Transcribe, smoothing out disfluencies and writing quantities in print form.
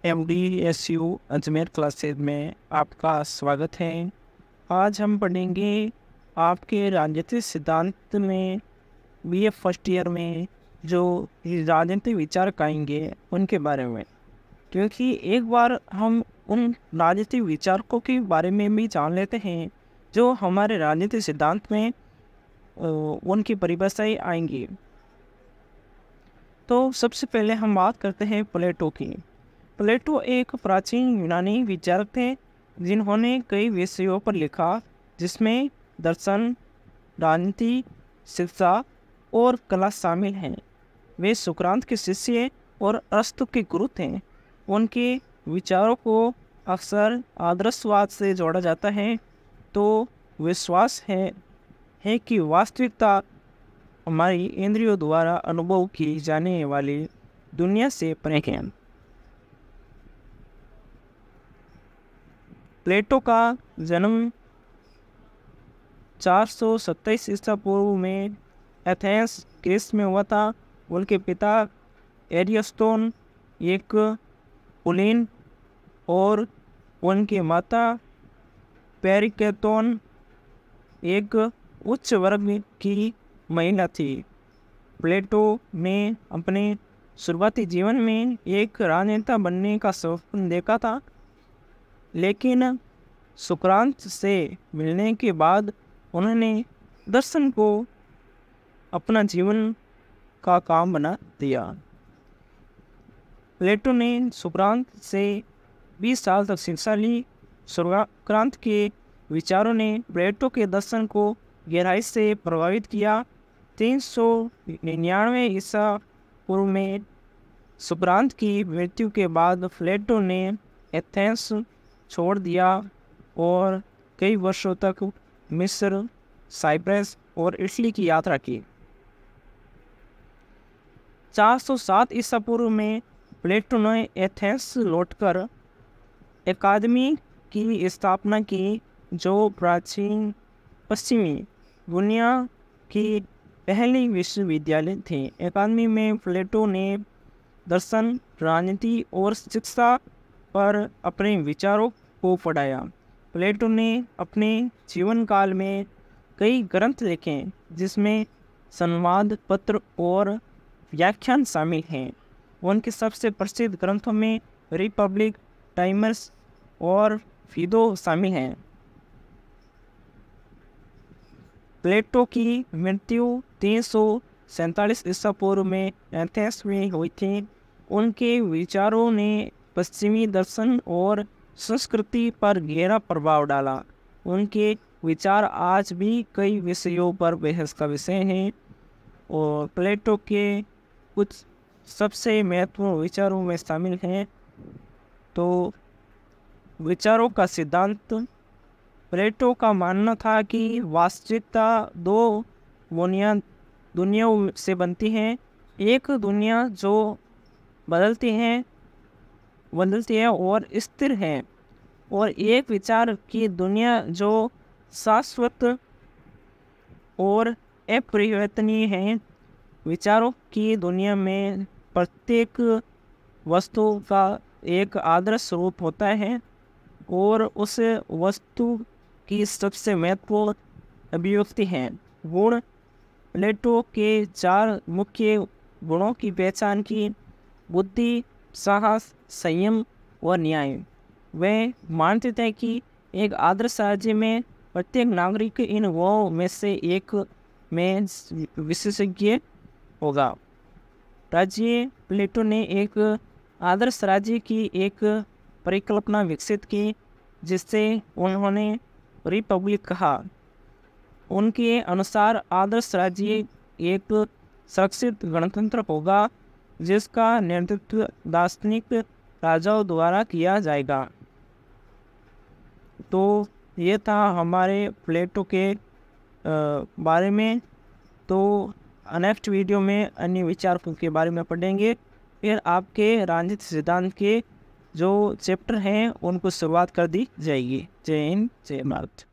MDSU Ajmer classes में आपका स्वागत है। आज हम पढ़ेंगे आपके राजनीतिक सिद्धांत में BA फर्स्ट ईयर में जो राजनीतिक विचार आएंगे उनके बारे में, क्योंकि एक बार हम उन राजनीतिक विचारकों के बारे में भी जान लेते हैं जो हमारे राजनीतिक सिद्धांत में उनकी परिभाषाएं आएंगी। तो सबसे पहले हम बात करते हैं प्लेटो की। प्लेटो एक प्राचीन यूनानी विचारक थे जिन्होंने कई विषयों पर लिखा, जिसमें दर्शन, राजनीति, शिक्षा और कला शामिल हैं। वे सुकरात के शिष्य और अरस्तु के गुरु थे। उनके विचारों को अक्सर आदर्शवाद से जोड़ा जाता है, तो विश्वास है कि वास्तविकता हमारी इंद्रियों द्वारा अनुभव की जाने वाली दुनिया से परे है। प्लेटो का जन्म 427 ईसा पूर्व में एथेंस ग्रीस में हुआ था। उनके पिता एरिस्टोन एक कुलीन और उनकी माता पेरिकेटोन एक उच्च वर्ग की महिला थी। प्लेटो ने अपने शुरुआती जीवन में एक राजनेता बनने का सपना देखा था, लेकिन सुकरात से मिलने के बाद उन्होंने दर्शन को अपना जीवन का काम बना दिया। प्लेटो ने सुकरात से 20 साल तक शिक्षा ली। सुकरात के विचारों ने प्लेटो के दर्शन को गहराई से प्रभावित किया। 399 ईसा पूर्व में सुकरात की मृत्यु के बाद प्लेटो ने एथेंस छोड़ दिया और कई वर्षों तक मिस्र, साइप्रस और इटली की यात्रा की। 407 ईसा पूर्व में प्लेटो ने एथेंस लौटकर अकादमी की स्थापना की, जो प्राचीन पश्चिमी दुनिया की पहली विश्वविद्यालय थे। अकादमी में प्लेटो ने दर्शन, राजनीति और शिक्षा पर अपने विचारों को पढ़ाया। प्लेटो ने अपने जीवन काल में कई ग्रंथ लिखे, जिसमें संवाद पत्र और व्याख्यान शामिल हैं। उनके सबसे प्रसिद्ध ग्रंथों में रिपब्लिक, टाइमस और फिदो शामिल हैं। प्लेटो की मृत्यु 347 ईसा पूर्व में एथेंस में हुई थी। उनके विचारों ने पश्चिमी दर्शन और संस्कृति पर गहरा प्रभाव डाला। उनके विचार आज भी कई विषयों पर बहस का विषय हैं और प्लेटो के कुछ सबसे महत्वपूर्ण विचारों में शामिल हैं। तो विचारों का सिद्धांत। प्लेटो का मानना था कि वास्तविकता दो दुनियाओं से बनती है। एक दुनिया जो बदलती है और स्थिर है, और एक विचार की दुनिया जो शाश्वत और अपरिवर्तनीय है। विचारों की दुनिया में प्रत्येक वस्तु का एक आदर्श रूप होता है और उस वस्तु की सबसे महत्वपूर्ण अभिव्यक्ति है गुण। प्लेटो के 4 मुख्य गुणों की पहचान की: बुद्धि, साहस, संयम और न्याय। वे मानते थे कि एक आदर्श राज्य में प्रत्येक नागरिक इन गुणों में से एक में विशेषज्ञ होगा। राज्य। प्लेटो ने एक आदर्श राज्य की एक परिकल्पना विकसित की, जिससे उन्होंने रिपब्लिक कहा। उनके अनुसार आदर्श राज्य एक सुरक्षित गणतंत्र होगा, जिसका नेतृत्व दार्शनिक राजाओं द्वारा किया जाएगा। तो ये था हमारे प्लेटो के बारे में। तो नेक्स्ट वीडियो में अन्य विचारकों के बारे में पढ़ेंगे। फिर आपके राजनीतिक सिद्धांत के जो चैप्टर हैं उनको शुरुआत कर दी जाएगी। जय हिंद, जय भारत।